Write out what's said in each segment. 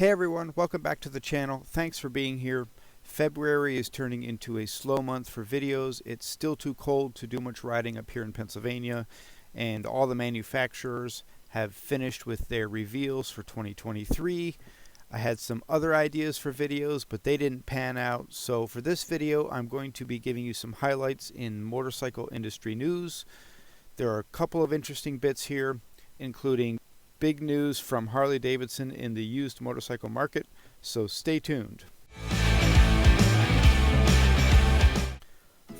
Hey everyone, welcome back to the channel. Thanks for being here. February is turning into a slow month for videos. It's still too cold to do much riding up here in Pennsylvania, and all the manufacturers have finished with their reveals for 2023. I had some other ideas for videos, but they didn't pan out. So for this video, I'm going to be giving you some highlights in motorcycle industry news. There are a couple of interesting bits here, including big news from Harley-Davidson in the used motorcycle market, so stay tuned.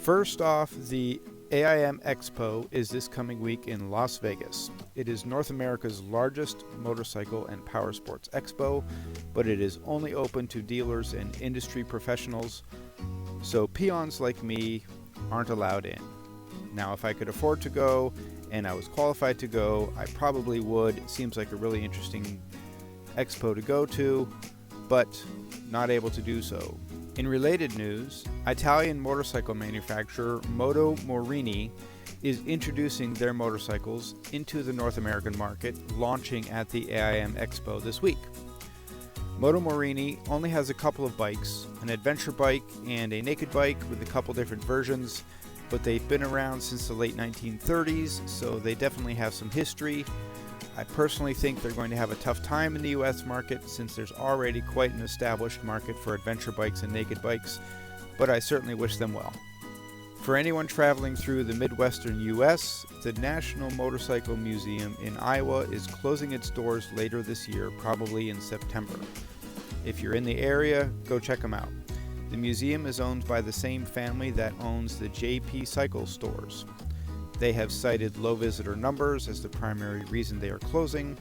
First off, the AIM Expo is this coming week in Las Vegas. It is North America's largest motorcycle and power sports expo, but it is only open to dealers and industry professionals, so peons like me aren't allowed in. Now, if I could afford to go and I was qualified to go, I probably would. It seems like a really interesting expo to go to, but not able to do so. In related news, Italian motorcycle manufacturer Moto Morini is introducing their motorcycles into the North American market, launching at the AIM Expo this week. Moto Morini only has a couple of bikes, an adventure bike and a naked bike with a couple different versions, but they've been around since the late 1930s, so they definitely have some history. I personally think they're going to have a tough time in the US market since there's already quite an established market for adventure bikes and naked bikes, but I certainly wish them well. For anyone traveling through the Midwestern US, the National Motorcycle Museum in Iowa is closing its doors later this year, probably in September. If you're in the area, go check them out. The museum is owned by the same family that owns the JP Cycle stores. They have cited low visitor numbers as the primary reason they are closing.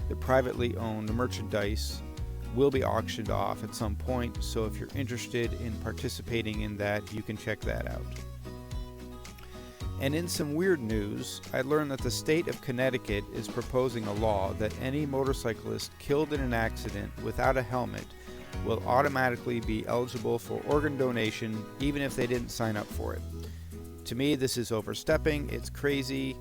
The privately owned merchandise will be auctioned off at some point, so if you're interested in participating in that, you can check that out. And in some weird news, I learned that the state of Connecticut is proposing a law that any motorcyclist killed in an accident without a helmet will automatically be eligible for organ donation even if they didn't sign up for it. To me, this is overstepping. It's crazy.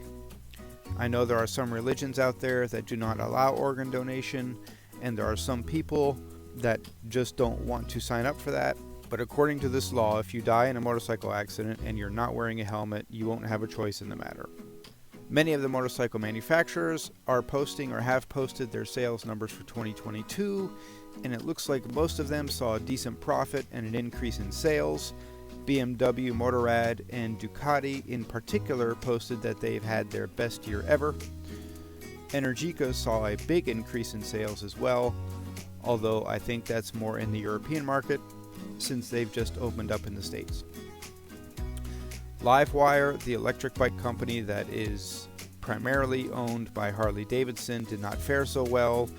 I know there are some religions out there that do not allow organ donation, and there are some people that just don't want to sign up for that. But according to this law, if you die in a motorcycle accident and you're not wearing a helmet, you won't have a choice in the matter. Many of the motorcycle manufacturers are posting or have posted their sales numbers for 2022, and it looks like most of them saw a decent profit and an increase in sales. BMW, Motorrad, and Ducati in particular posted that they've had their best year ever. Energica saw a big increase in sales as well, although I think that's more in the European market since they've just opened up in the States. Livewire, the electric bike company that is primarily owned by Harley-Davidson, did not fare so well.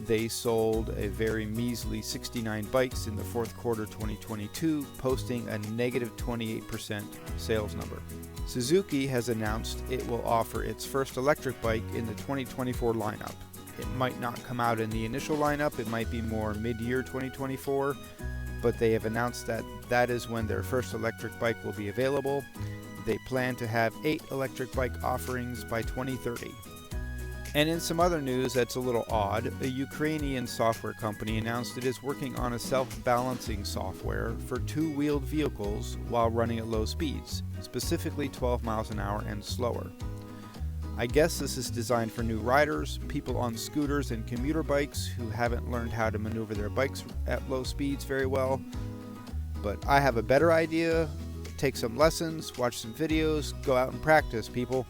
They sold a very measly 69 bikes in the fourth quarter 2022, posting a negative 28% sales number. Suzuki has announced it will offer its first electric bike in the 2024 lineup. It might not come out in the initial lineup, it might be more mid-year 2024, but they have announced that that is when their first electric bike will be available. They plan to have 8 electric bike offerings by 2030. And in some other news that's a little odd, a Ukrainian software company announced it is working on a self-balancing software for two-wheeled vehicles while running at low speeds, specifically 12 miles an hour and slower. I guess this is designed for new riders, people on scooters and commuter bikes who haven't learned how to maneuver their bikes at low speeds very well. But I have a better idea. Take some lessons, watch some videos, go out and practice, people.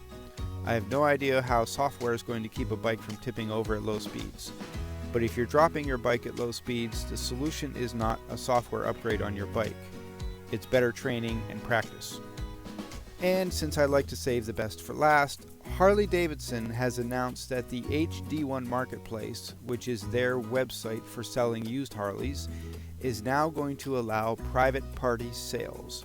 I have no idea how software is going to keep a bike from tipping over at low speeds. But if you're dropping your bike at low speeds, the solution is not a software upgrade on your bike. It's better training and practice. And since I like to save the best for last, Harley-Davidson has announced that the HD1 Marketplace, which is their website for selling used Harleys, is now going to allow private party sales.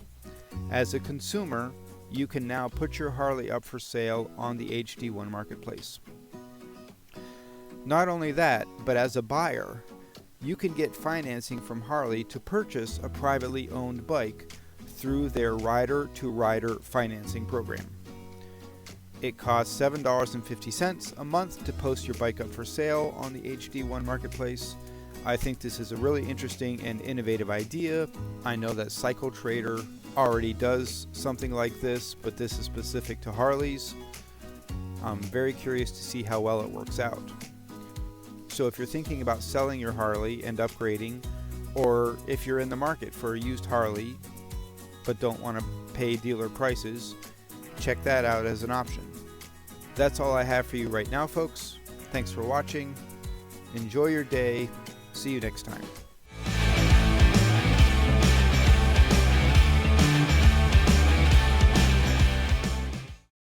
As a consumer, you can now put your Harley up for sale on the HD1 Marketplace. Not only that, but as a buyer, you can get financing from Harley to purchase a privately owned bike through their rider-to-rider financing program. It costs $7.50 a month to post your bike up for sale on the HD1 Marketplace. I think this is a really interesting and innovative idea. I know that Cycle Trader already does something like this, but this is specific to Harleys. I'm very curious to see how well it works out. So if you're thinking about selling your Harley and upgrading, or if you're in the market for a used Harley but don't want to pay dealer prices, check that out as an option. That's all I have for you right now, folks. Thanks for watching. Enjoy your day. See you next time.